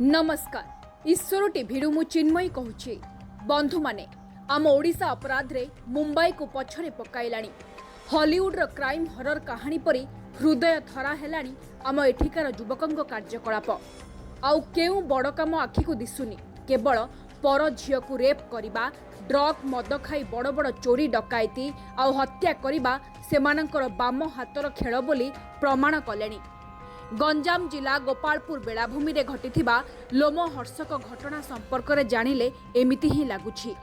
नमस्कार ईश्वर टीवी मु चिन्मयी कहूँ बंधु माने आम ओडिशा अपराध रे मुंबई को पछरे पकाइलाणी हॉलीवुड रो क्राइम हरर कहानी परी हृदय थरा हेलाणी आम एठिकार युवकों कार्यकलाप आउ केउ बड़ काम आखि को दिसुनी केवल पर झील को रेप करने ड्रग मद खाई बड़ बड़ चोरी डकायती आउ हत्या करने सेमानंकर बाम हातर खेल बोली प्रमाण कलेनी। गंजाम जिला गोपालपुर बेलाभूमि रे घटिथिबा लोमहर्षक घटना संपर्क रे जानिले एमिति ही लागुछि।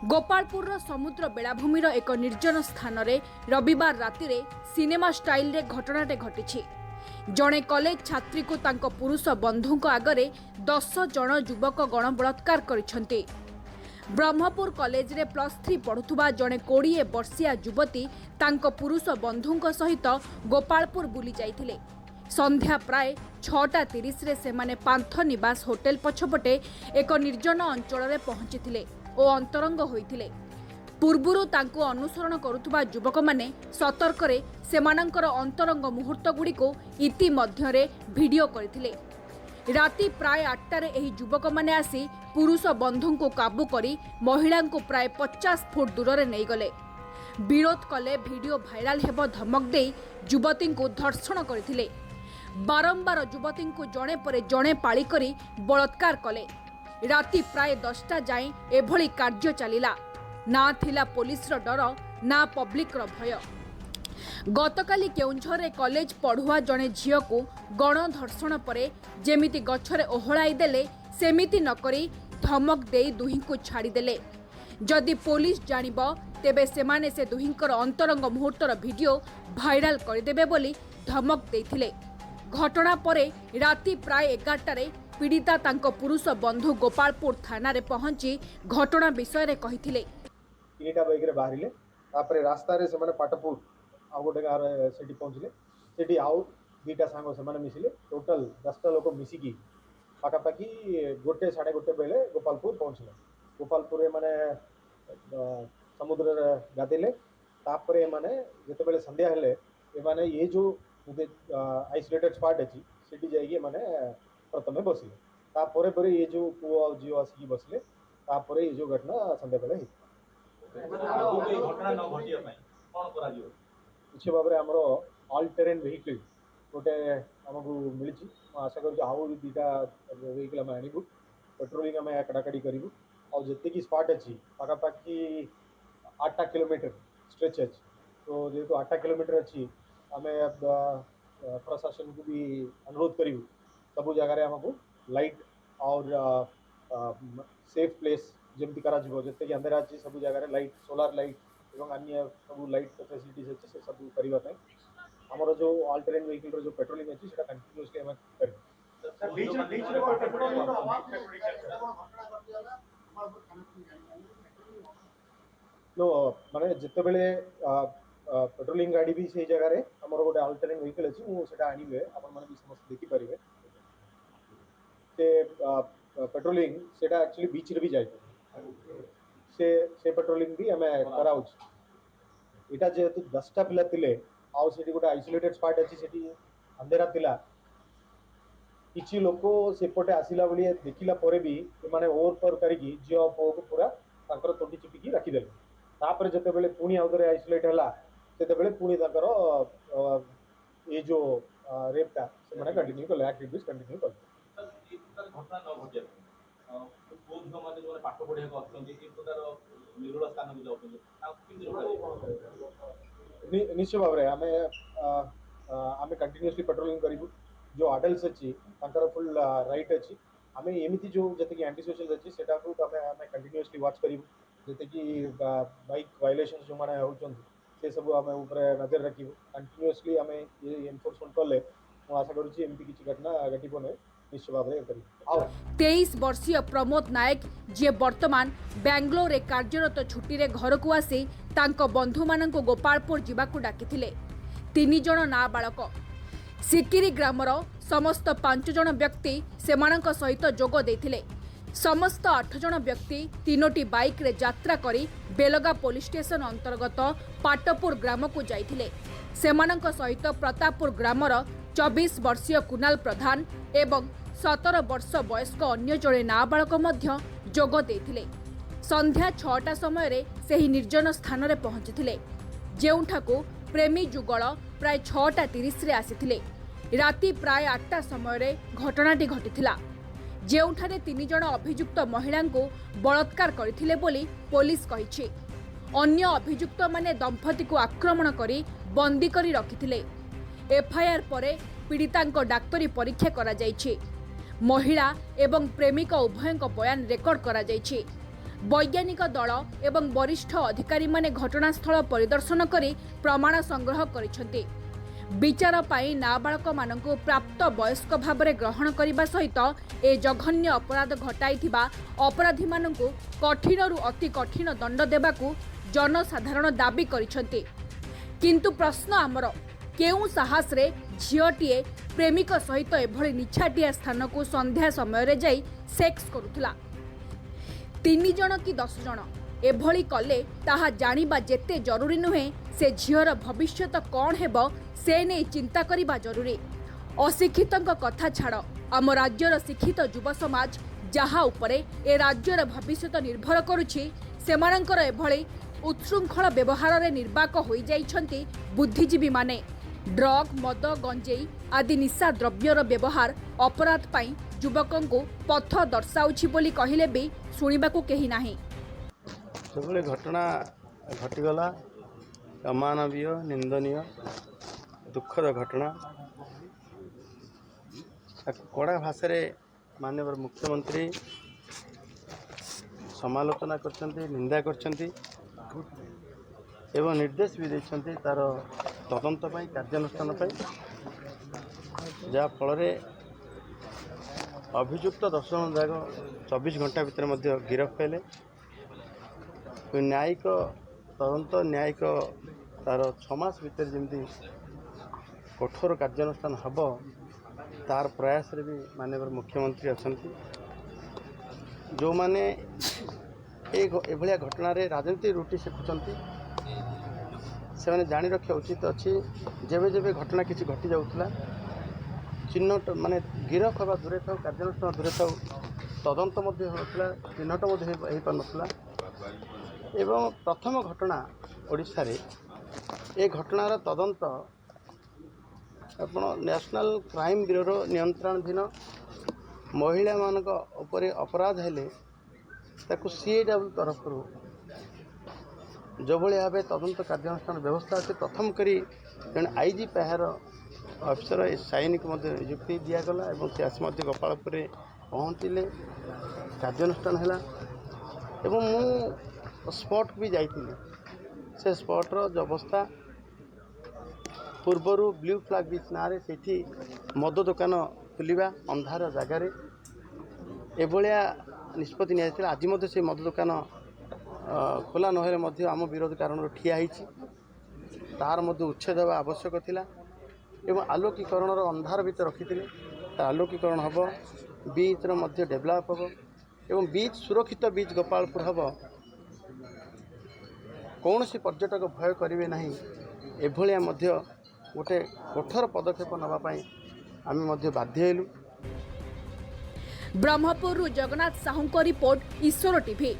गोपालपुर रो समुद्र बेलाभूमि रो एक निर्जन स्थान रे रविवार राति रे सिनेमा स्टाइल रे घटनाटे घटिछि। जणे कॉलेज छात्री को तांको पुरुष बंधुक आगरे 10 जण युवक गण बलात्कार करिसंती। ब्रह्मपुर कॉलेज रे +3 पढ़ुथुबा जणे 20 वर्षीय युवती तांको पुरुष बंधुक सहित गोपालपुर बुली जाइथिले। संध्या प्राय 6:30 रे सेमाने पांथ निवास होटेल पछपटे एक निर्जन अंचल रे पहुंचीथिले ओ अंतरंग होइथिले। पूर्वरु तांको अनुसरण करुथुबा युवक माने सतर्क रे सेमानंकर अंतरंग मुहूर्त गुडी को इति मध्यरे वीडियो करथिले। राति प्राय 8 रे एही युवक माने आसी पुरुष बंधु को काबू करी महिला को प्राय 50 फुट दूर रे नै गले। विरोध कले वीडियो भाइराल हेबो धमक दे युवती को धर्षण करथिले। बारंबार युवती को जणे परे जणे पाली करी बलात्कार कले। राति प्राय 10टा जाए एभली कार्य चलिला। ना थिला पुलिस रो डर ना पब्लिक रो भय। गतकाली केउंझर रे कॉलेज पढ़ुआ जणे झियो को गण धर्षण परे जेमिति गछरे ओहळाई देले सेमिति नकरी धमक देई दुही को छाड़ी देले। जदि पुलिस जानिबो तेबे सेमाने से दुहींकर अंतरंग मुहूर्तर वीडियो भाइराल करदेबे बोली धमक देइथिले। घटना परे राति प्राय 11टारे पीड़िता तांको पुरुष बंधु गोपालपुर थाना रे पहुंची घटना विषय रे कहिथिले। तीनटा बाइक रे बाहरिले तापरे रास्ता रे सेमाने पाटपुर आ गोटे गार सेठी पहुंचले। सेठी आउ दीटा सांग सेमाने मिसिले टोटल 10टा लोक मिसिकी पाखापाखि 1 साढ़े 1 बेले गोपालपुर पहुंचले। गोपालपुर रे माने समुद्र रे गादिले तापरे माने जते बेले संध्या हेले ए माने ये जो आइसोलेटेड स्पॉट अछि सेठी जाइए माने प्रथमे बसिले तापरे परे ये जो पुओ जियो आसी बसले तापरे ये जो घटना संध्या बेले हे घटना न घटिया पई कोन करा जियो किछि बाबरे हमरो ऑल टेरेन व्हीकल गोटे हमकु मिलिछि। आशा करू आउ दीटा व्हीकल हम आनिबु पेट्रोलिंग हम कडाकडी करिबु और जत्ते की स्पॉट अछि पाखापाखि 8 किलोमीटर स्ट्रेच अछि। तो जेहेतु 8 किलोमीटर अछि हमें प्रशासन को भी अनुरोध करूँ सब जगह हमको लाइट और सेफ प्लेस जमी करा जिते कि अंधेरा अच्छी सब जगह लाइट सोलार लाइट एवं अन्य सब लाइट फैसिलिटीज अच्छी से सब करने आमर जो अल्टरनेट व्हीकल जो पेट्रोलिंग अच्छी से कंटिन्यूअसली हम नो माने जिते बेले पेट्रोलिंग गाड़ी भी से जगह आम गोटे अल्टरनेट व्हीकल अच्छी मुझे आनवे आपण मैंने भी समस्त देखिपारे पेट्रोलिंग से एक्चुअली बीच रे भी जाए से पेट्रोलिंग भी आम कराऊ यहाँ जेहेतु 10टा पिला थिले आउ से गोटे आइसोलेटेड स्पॉट अच्छी से अंधेरा थिला किछि लोक सेपटे आसिला बेले देखिला परे भी माने ओवरफ्लो करिकी झियो पुओ को पूरा ताकर तोटी चिपिकी रखिदेले तापर जते बेले पुणी आउथरे आइसोलेट हला सेते बेले पुणी ताकर ये जो रेपटा से माने कंटिन्यू कले एक्टिविटीज कंटिन्यू कले घटना न घटिया बहुत झियो माने जो पाठ पढिया को अछन जे प्रकार निर्मल स्थान को जाउछन आ किंति रोका निश्चय भाबरे हमें कंटिन्यूअसली पेट्रोलिंग करिबु जो अडल्ट्स अच्छी फुल राइट अच्छी आम एमती जो जैसे कि एंटी सोशल अच्छी से हमें कंटिन्यूअसली वाच करूँ जैसे कि बाइक वायलेशन जो मैंने होते सब आम नजर रखू कंटिन्यूअसली आम ये एनफोर्समेंट कले आशा करुँची एमती किसी घटना घटब ना निश्चय भाव में 23 वर्षीय प्रमोद नायक जी वर्तमान बेंगलोर कार्यरत छुट्टी रे घर को आसी तांको बंधु मानक गोपालपुर जीवाकू डाकिथिले। 3 जण नाबालक सिकिरी ग्रामर समस्त 5 जण व्यक्ति सेमानक सहित जोग देथिले। समस्त 8 जण व्यक्ति 3टी बाइक रे यात्रा करी बेलगा पुलिस स्टेशन अंतर्गत पाटपुर ग्राम को जाइथिले। सेमानक सहित प्रतापपुर ग्रामर 24 वर्षीय कुणाल प्रधान एवं 17 वर्ष वयस्क अन्य जड़े नाबालक मध्य जोग देइथिले। संध्या 6टा समय से निर्जन स्थान रे पहुंचीथिले, जेउठाकू प्रेमी जुगल प्राय 6:30 आसीथिले। राति प्राय 8टा समय घटनाटी घटिथिला, जेउठारे 3 जण अभियुक्त महिला को बलात्कार करथिले बोली पुलिस कहिछि। अन्य अभियुक्त माने दंपति को आक्रमण करी बंदी करी रखिथिले। एफआईआर परे पीड़ितांक डाक्तरी परीक्षा करा जायछि। महिला एवं प्रेमिक उभयंक बयान रेकर्ड करा जायछि। वैज्ञानिक दल एवं वरिष्ठ अधिकारी माने घटनास्थल परिदर्शन करी प्रमाण संग्रह करिसेंति। विचार पाई नाबालक मानकु प्राप्त वयस्क भावरे ग्रहण करिबा सहित ए जघन्य अपराध घटाइथिबा अपराधी मानकु कठिनरु अति कठिन दंड देबाकू जनसाधारण दाबी करिसेंति। किंतु प्रश्न आमर, केउ साहस रे झियोटीए प्रेमिक सहित एभଳି निछाटिया स्थान को संध्या समय रे जाई सेक्स करुथला। 3 जण कि 10 जण एभଳି कले ताहा जानिबा जेते जरूरी नुहे, से झियर भविष्यत कौन हेबो से नहीं चिंता करिबा जरूरी। अशिक्षितंक कथा छाड़, आम राज्यर शिक्षित युव समाज जहा उपरे ए राज्यर भविष्यत निर्भर करुछि, सेमानंकर एभଳି उत्सृंखल व्यवहार रे निर्वाक होई जाइछंती बुद्धिजीवी माने। ड्रग, मद, गंजेई आदि निशा द्रव्यर व्यवहार अपराध पाई युवकों को पथ दर्शाउछि बोली कहिले भी सुनिबाकू केही नाही। जो घटना घटीगला अमानवीय, निंदनीय, दुखद घटना। कड़ा भाषा माननीय मुख्यमंत्री समालोचना करछंती, निंदा करछंती एवं निर्देश भी देछंती तार तदंत पाई, कार्यानुष्ठान पाई, जहा फल अभियुक्त 10 जन जाक 24 घंटा भितर मध्य गिरफ पाइले। न्यायिक तदंत, न्यायिक तार 6 मास भितर जमी कठोर कार्यानुष्ठान हम तार प्रयास रे भी माननीय मुख्यमंत्री अछंती। जो माने एभलिया घटना रे राजनीति रुटी शिखुचंती, से माने जानी रखा उचित अच्छी। जेबे जेबे घटना किसी घटी जाउतला, चिन्हट माने गिरफ हवा दूरे था, कार्यानुष्ठान दूरे था, तदंत मध्य होतला, चिन्हट मध्य हो पारनतला। एवं प्रथम घटना ओडिशा रे ए घटनार तदंत आपण नेशनल क्राइम ब्यूरो नियंत्रणाधीन महिला मानक उपरे अपराध हेले ताकू सीएडब्ल्यू तरफ जो भाई भाव तदंत कार्यानुष्ठान व्यवस्था अच्छे प्रथम करी जन आईजी पहार अफिसर सैनिक नियुक्ति दिगला और से आस गोपालपुर पहुँचले, कार्यानुष्ठान है। मु स्पॉट भी जाइए, से स्पॉटर जो अवस्था पूर्वर ब्लू फ्लैग बीच ना से मद दुकान खुलवा अंधार जगार एभलिया निष्पत्ति निया। आज से मद दुकान खोला नहले आम विरोध कारण ठिया तार उच्छेद होगा आवश्यक थिला एवं आलोकीकरण अंधार भीतर रखी आलोकीकरण हम बीच डेभलप हम एवं बीच सुरक्षित बीच गोपालपुर हम कौन सी पर्यटक भय करेंगे ना। एभलिया गोटे कठोर पदक्षेप नापी आम बाध्य हेलु। ब्रह्मपुर जगन्नाथ साहू रिपोर्ट, ईश्वर टीवी।